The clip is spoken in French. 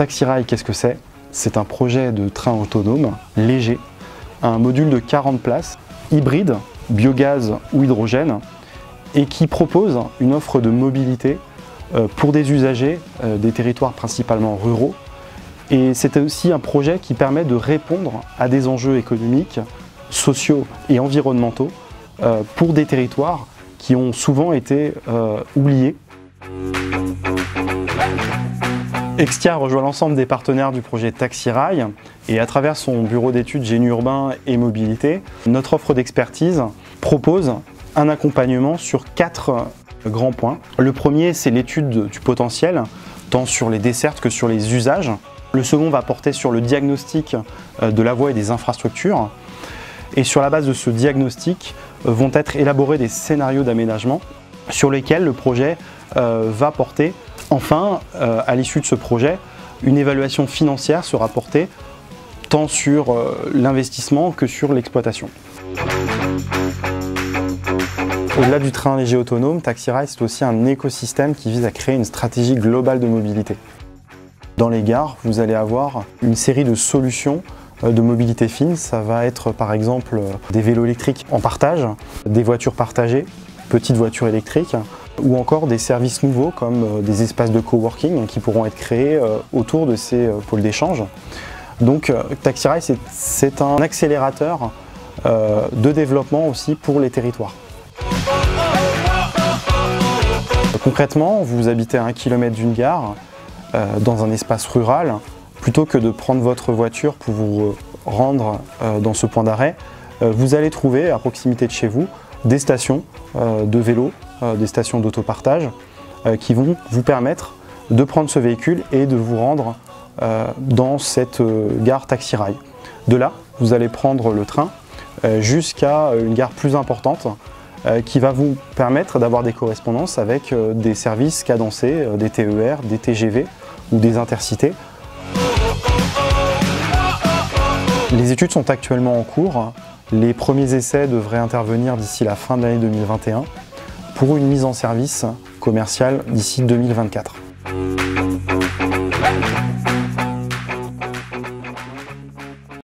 Taxirail, qu'est-ce que c'est? C'est un projet de train autonome, léger, un module de 40 places, hybride, biogaz ou hydrogène, et qui propose une offre de mobilité pour des usagers des territoires principalement ruraux. Et c'est aussi un projet qui permet de répondre à des enjeux économiques, sociaux et environnementaux pour des territoires qui ont souvent été oubliés. Extia rejoint l'ensemble des partenaires du projet Taxirail et à travers son bureau d'études génie urbain et mobilité, notre offre d'expertise propose un accompagnement sur 4 grands points. Le premier, c'est l'étude du potentiel, tant sur les dessertes que sur les usages. Le second va porter sur le diagnostic de la voie et des infrastructures. Et sur la base de ce diagnostic vont être élaborés des scénarios d'aménagement sur lesquels le projet va porter. Enfin, à l'issue de ce projet, une évaluation financière sera portée tant sur l'investissement que sur l'exploitation. Au-delà du train léger autonome, Taxirail, c'est aussi un écosystème qui vise à créer une stratégie globale de mobilité. Dans les gares, vous allez avoir une série de solutions de mobilité fine. Ça va être par exemple des vélos électriques en partage, des voitures partagées, petites voitures électriques, ou encore des services nouveaux comme des espaces de coworking qui pourront être créés autour de ces pôles d'échange. Donc Taxirail, c'est un accélérateur de développement aussi pour les territoires. Concrètement, vous habitez à 1 km d'une gare, dans un espace rural, plutôt que de prendre votre voiture pour vous rendre dans ce point d'arrêt, vous allez trouver à proximité de chez vous des stations de vélo, des stations d'autopartage qui vont vous permettre de prendre ce véhicule et de vous rendre dans cette gare Taxirail. De là, vous allez prendre le train jusqu'à une gare plus importante qui va vous permettre d'avoir des correspondances avec des services cadencés, des TER, des TGV ou des intercités. Les études sont actuellement en cours. Les premiers essais devraient intervenir d'ici la fin de l'année 2021 pour une mise en service commerciale d'ici 2024.